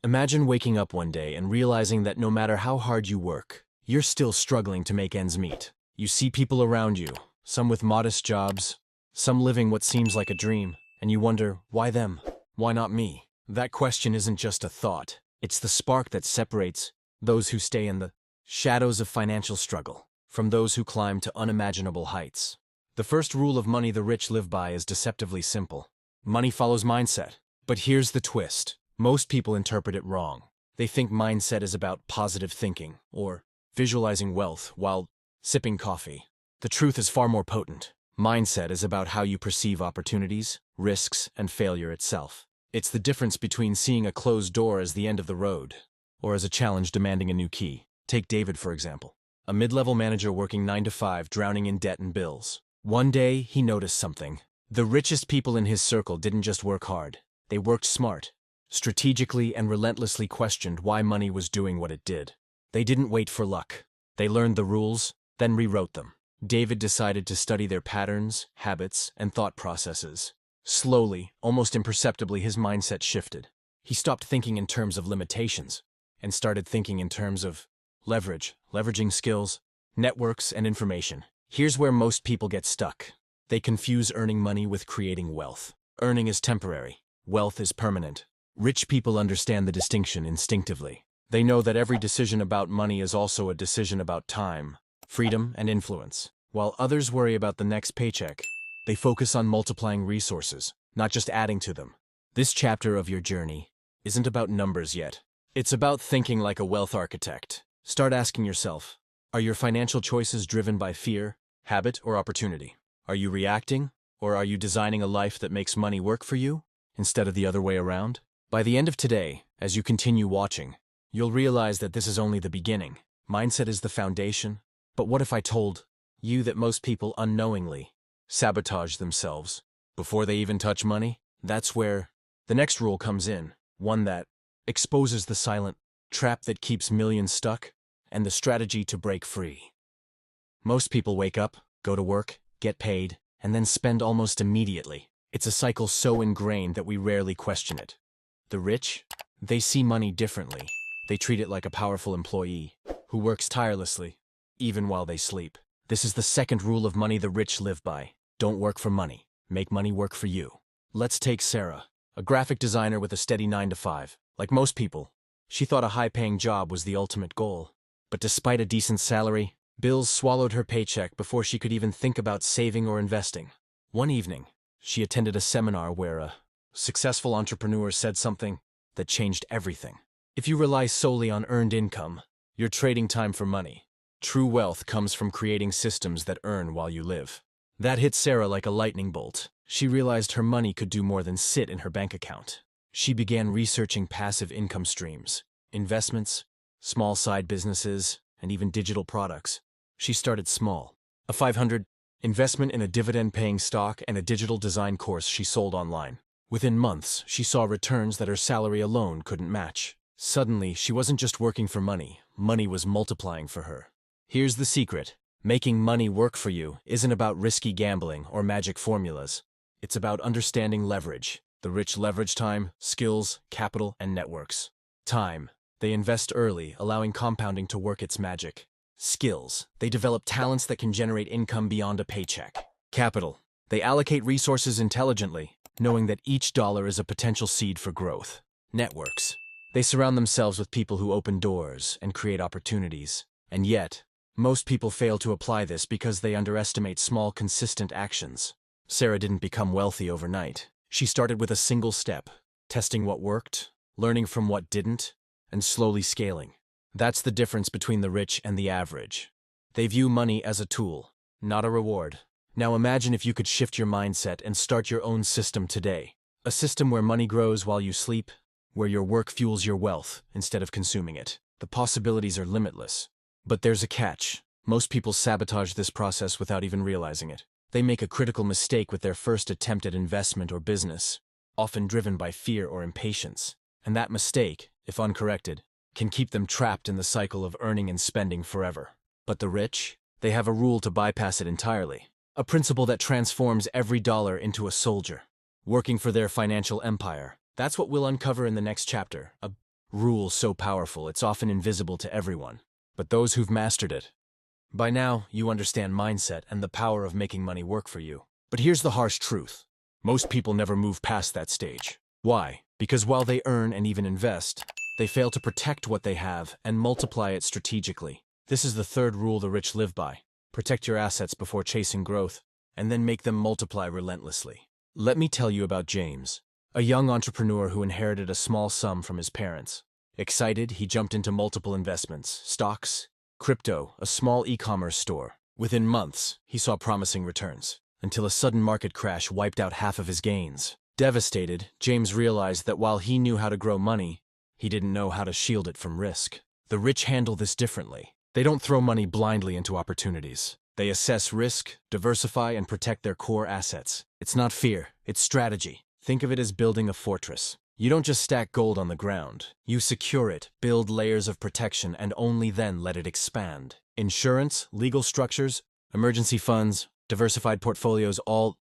Imagine waking up one day and realizing that no matter how hard you work, you're still struggling to make ends meet. You see people around you, some with modest jobs, some living what seems like a dream, and you wonder, why them? Why not me? That question isn't just a thought. It's the spark that separates those who stay in the shadows of financial struggle from those who climb to unimaginable heights. The first rule of money the rich live by is deceptively simple. Money follows mindset. But here's the twist. Most people interpret it wrong. They think mindset is about positive thinking or visualizing wealth while sipping coffee. The truth is far more potent. Mindset is about how you perceive opportunities, risks, and failure itself. It's the difference between seeing a closed door as the end of the road or as a challenge demanding a new key. Take David, for example. A mid-level manager working 9 to 5, drowning in debt and bills. One day, he noticed something. The richest people in his circle didn't just work hard. They worked smart, strategically and relentlessly questioned why money was doing what it did. They didn't wait for luck. They learned the rules, then rewrote them. David decided to study their patterns, habits, and thought processes. Slowly, almost imperceptibly, his mindset shifted. He stopped thinking in terms of limitations and started thinking in terms of leveraging skills, networks, and information. Here's where most people get stuck. They confuse earning money with creating wealth. Earning is temporary. Wealth is permanent. Rich people understand the distinction instinctively. They know that every decision about money is also a decision about time, freedom, and influence. While others worry about the next paycheck, they focus on multiplying resources, not just adding to them. This chapter of your journey isn't about numbers yet. It's about thinking like a wealth architect. Start asking yourself, are your financial choices driven by fear, habit, or opportunity? Are you reacting, or are you designing a life that makes money work for you instead of the other way around? By the end of today, as you continue watching, you'll realize that this is only the beginning. Mindset is the foundation. But what if I told you that most people unknowingly sabotage themselves before they even touch money? That's where the next rule comes in, one that exposes the silent trap that keeps millions stuck and the strategy to break free. Most people wake up, go to work, get paid, and then spend almost immediately. It's a cycle so ingrained that we rarely question it. The rich, they see money differently. They treat it like a powerful employee who works tirelessly, even while they sleep. This is the second rule of money the rich live by. Don't work for money. Make money work for you. Let's take Sarah, a graphic designer with a steady 9 to 5. Like most people, she thought a high-paying job was the ultimate goal. But despite a decent salary, bills swallowed her paycheck before she could even think about saving or investing. One evening, she attended a seminar where a successful entrepreneur said something that changed everything. If you rely solely on earned income, you're trading time for money. True wealth comes from creating systems that earn while you live. That hit Sarah like a lightning bolt. She realized her money could do more than sit in her bank account. She began researching passive income streams, investments, small side businesses, and even digital products. She started small. A $500 investment in a dividend-paying stock and a digital design course she sold online. Within months, she saw returns that her salary alone couldn't match. Suddenly, she wasn't just working for money. Money was multiplying for her. Here's the secret. Making money work for you isn't about risky gambling or magic formulas. It's about understanding leverage. The rich leverage time, skills, capital, and networks. Time. They invest early, allowing compounding to work its magic. Skills. They develop talents that can generate income beyond a paycheck. Capital. They allocate resources intelligently, knowing that each dollar is a potential seed for growth. Networks. They surround themselves with people who open doors and create opportunities. And yet, most people fail to apply this because they underestimate small, consistent actions. Sarah didn't become wealthy overnight. She started with a single step, testing what worked, learning from what didn't, and slowly scaling. That's the difference between the rich and the average. They view money as a tool, not a reward. Now imagine if you could shift your mindset and start your own system today. A system where money grows while you sleep, where your work fuels your wealth instead of consuming it. The possibilities are limitless. But there's a catch. Most people sabotage this process without even realizing it. They make a critical mistake with their first attempt at investment or business, often driven by fear or impatience. And that mistake, if uncorrected, can keep them trapped in the cycle of earning and spending forever. But the rich, they have a rule to bypass it entirely. A principle that transforms every dollar into a soldier, working for their financial empire. That's what we'll uncover in the next chapter, a Rule so powerful it's often invisible to everyone, but those who've mastered it. By now, you understand mindset and the power of making money work for you. But here's the harsh truth. Most people never move past that stage. Why? Because while they earn and even invest, they fail to protect what they have and multiply it strategically. This is the third rule the rich live by. Protect your assets before chasing growth, and then make them multiply relentlessly. Let me tell you about James, a young entrepreneur who inherited a small sum from his parents. Excited, he jumped into multiple investments, stocks, crypto, a small e-commerce store. Within months, he saw promising returns, until a sudden market crash wiped out half of his gains. Devastated, James realized that while he knew how to grow money, he didn't know how to shield it from risk. The rich handle this differently. They don't throw money blindly into opportunities. They assess risk, diversify, and protect their core assets. It's not fear, it's strategy. Think of it as building a fortress. You don't just stack gold on the ground. You secure it, build layers of protection, and only then let it expand. Insurance, legal structures, emergency funds, diversified portfolios, all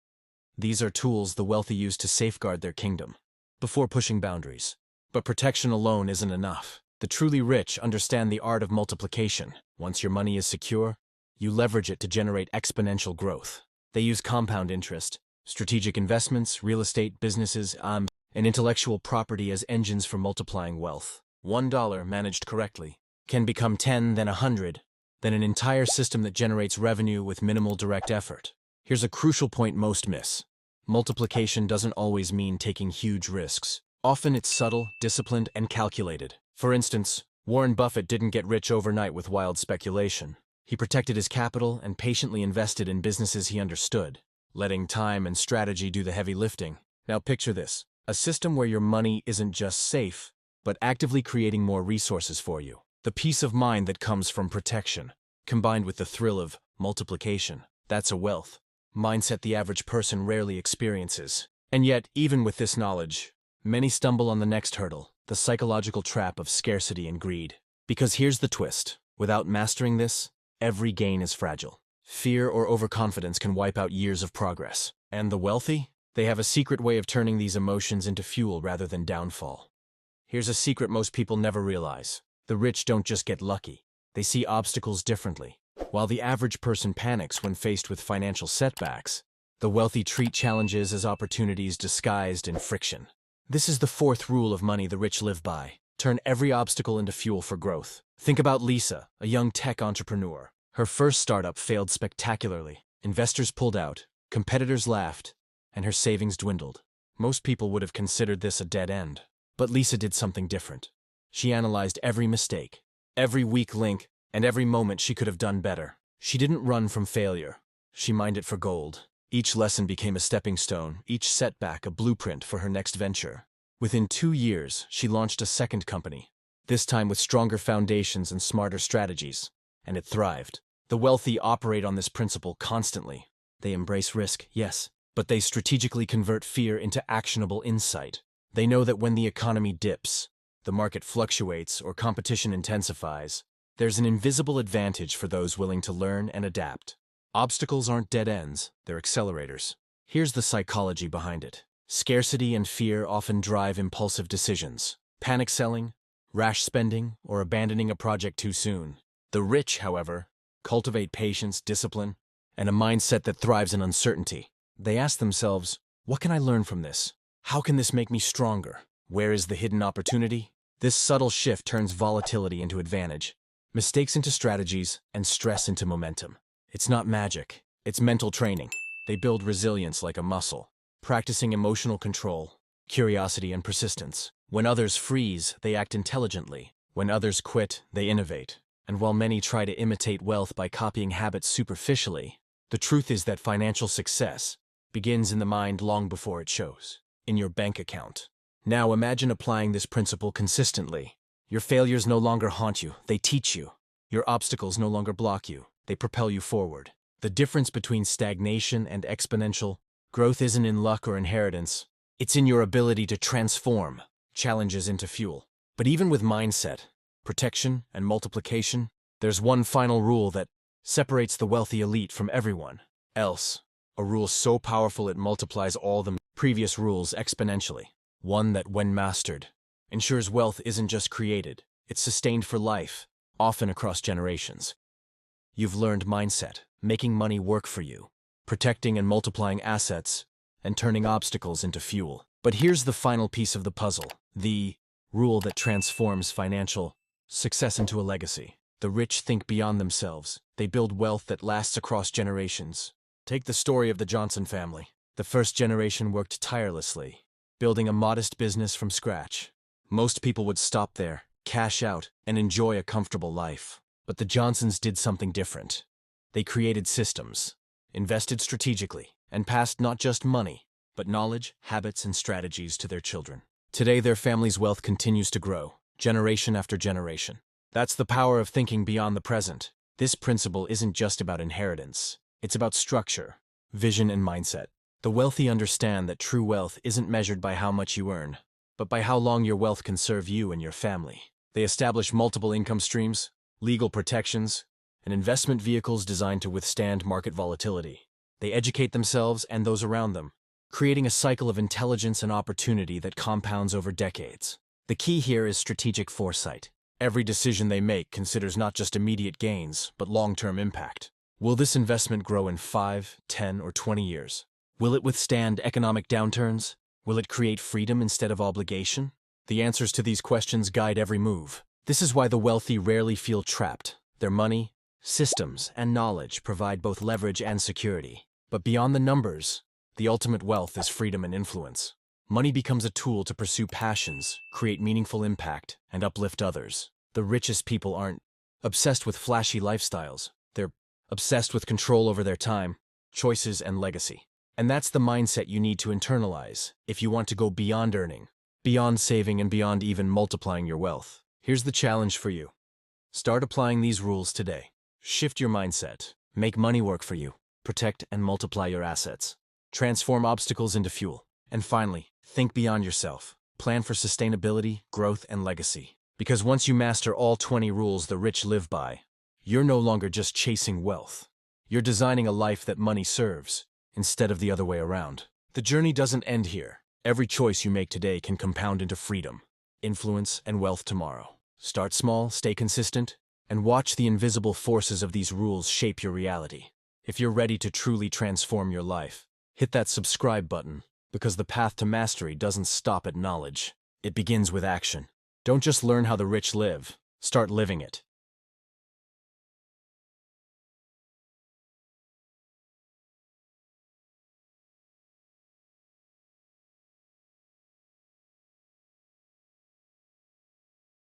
these are tools the wealthy use to safeguard their kingdom before pushing boundaries. But protection alone isn't enough. The truly rich understand the art of multiplication. Once your money is secure, you leverage it to generate exponential growth. They use compound interest, strategic investments, real estate, businesses, and intellectual property as engines for multiplying wealth. $1 managed correctly can become 10, then 100, then an entire system that generates revenue with minimal direct effort. Here's a crucial point most miss. Multiplication doesn't always mean taking huge risks. Often it's subtle, disciplined, and calculated. For instance, Warren Buffett didn't get rich overnight with wild speculation. He protected his capital and patiently invested in businesses he understood, letting time and strategy do the heavy lifting. Now picture this, a system where your money isn't just safe, but actively creating more resources for you. The peace of mind that comes from protection, combined with the thrill of multiplication, that's a wealth mindset the average person rarely experiences. And yet, even with this knowledge, many stumble on the next hurdle, the psychological trap of scarcity and greed. Because here's the twist. Without mastering this, every gain is fragile. Fear or overconfidence can wipe out years of progress. And the wealthy? They have a secret way of turning these emotions into fuel rather than downfall. Here's a secret most people never realize. The rich don't just get lucky. They see obstacles differently. While the average person panics when faced with financial setbacks, the wealthy treat challenges as opportunities disguised in friction. This is the fourth rule of money the rich live by. Turn every obstacle into fuel for growth. Think about Lisa, a young tech entrepreneur. Her first startup failed spectacularly. Investors pulled out, competitors laughed, and her savings dwindled. Most people would have considered this a dead end. But Lisa did something different. She analyzed every mistake, every weak link, and every moment she could have done better. She didn't run from failure. She mined it for gold. Each lesson became a stepping stone, each setback a blueprint for her next venture. Within 2 years, she launched a second company, this time with stronger foundations and smarter strategies, and it thrived. The wealthy operate on this principle constantly. They embrace risk, yes, but they strategically convert fear into actionable insight. They know that when the economy dips, the market fluctuates, or competition intensifies, there's an invisible advantage for those willing to learn and adapt. Obstacles aren't dead ends, they're accelerators. Here's the psychology behind it. Scarcity and fear often drive impulsive decisions. Panic selling, rash spending, or abandoning a project too soon. The rich, however, cultivate patience, discipline, and a mindset that thrives in uncertainty. They ask themselves, what can I learn from this? How can this make me stronger? Where is the hidden opportunity? This subtle shift turns volatility into advantage, mistakes into strategies, and stress into momentum. It's not magic, it's mental training. They build resilience like a muscle, practicing emotional control, curiosity, and persistence. When others freeze, they act intelligently. When others quit, they innovate. And while many try to imitate wealth by copying habits superficially, the truth is that financial success begins in the mind long before it shows in your bank account. Now imagine applying this principle consistently. Your failures no longer haunt you, they teach you. Your obstacles no longer block you, they propel you forward. The difference between stagnation and exponential growth isn't in luck or inheritance. It's in your ability to transform challenges into fuel. But even with mindset, protection, and multiplication, there's one final rule that separates the wealthy elite from everyone else. A rule so powerful it multiplies all the previous rules exponentially. One that, when mastered, ensures wealth isn't just created, it's sustained for life, often across generations. You've learned mindset, making money work for you, protecting and multiplying assets, and turning obstacles into fuel. But here's the final piece of the puzzle, the rule that transforms financial success into a legacy. The rich think beyond themselves. They build wealth that lasts across generations. Take the story of the Johnson family. The first generation worked tirelessly, building a modest business from scratch. Most people would stop there, cash out, and enjoy a comfortable life. But the Johnsons did something different. They created systems, invested strategically, and passed not just money, but knowledge, habits, and strategies to their children. Today, their family's wealth continues to grow, generation after generation. That's the power of thinking beyond the present. This principle isn't just about inheritance. It's about structure, vision, and mindset. The wealthy understand that true wealth isn't measured by how much you earn, but by how long your wealth can serve you and your family. They establish multiple income streams, legal protections, and investment vehicles designed to withstand market volatility. They educate themselves and those around them, creating a cycle of intelligence and opportunity that compounds over decades. The key here is strategic foresight. Every decision they make considers not just immediate gains, but long-term impact. Will this investment grow in 5, 10, or 20 years? Will it withstand economic downturns? Will it create freedom instead of obligation? The answers to these questions guide every move. This is why the wealthy rarely feel trapped. Their money, systems, and knowledge provide both leverage and security. But beyond the numbers, the ultimate wealth is freedom and influence. Money becomes a tool to pursue passions, create meaningful impact, and uplift others. The richest people aren't obsessed with flashy lifestyles. They're obsessed with control over their time, choices, and legacy. And that's the mindset you need to internalize if you want to go beyond earning, beyond saving, and beyond even multiplying your wealth. Here's the challenge for you. Start applying these rules today. Shift your mindset. Make money work for you. Protect and multiply your assets. Transform obstacles into fuel. And finally, think beyond yourself. Plan for sustainability, growth, and legacy. Because once you master all 20 rules the rich live by, you're no longer just chasing wealth. You're designing a life that money serves, instead of the other way around. The journey doesn't end here. Every choice you make today can compound into freedom, influence, and wealth tomorrow. Start small, stay consistent, and watch the invisible forces of these rules shape your reality. If you're ready to truly transform your life, hit that subscribe button, because the path to mastery doesn't stop at knowledge. It begins with action. Don't just learn how the rich live, start living it.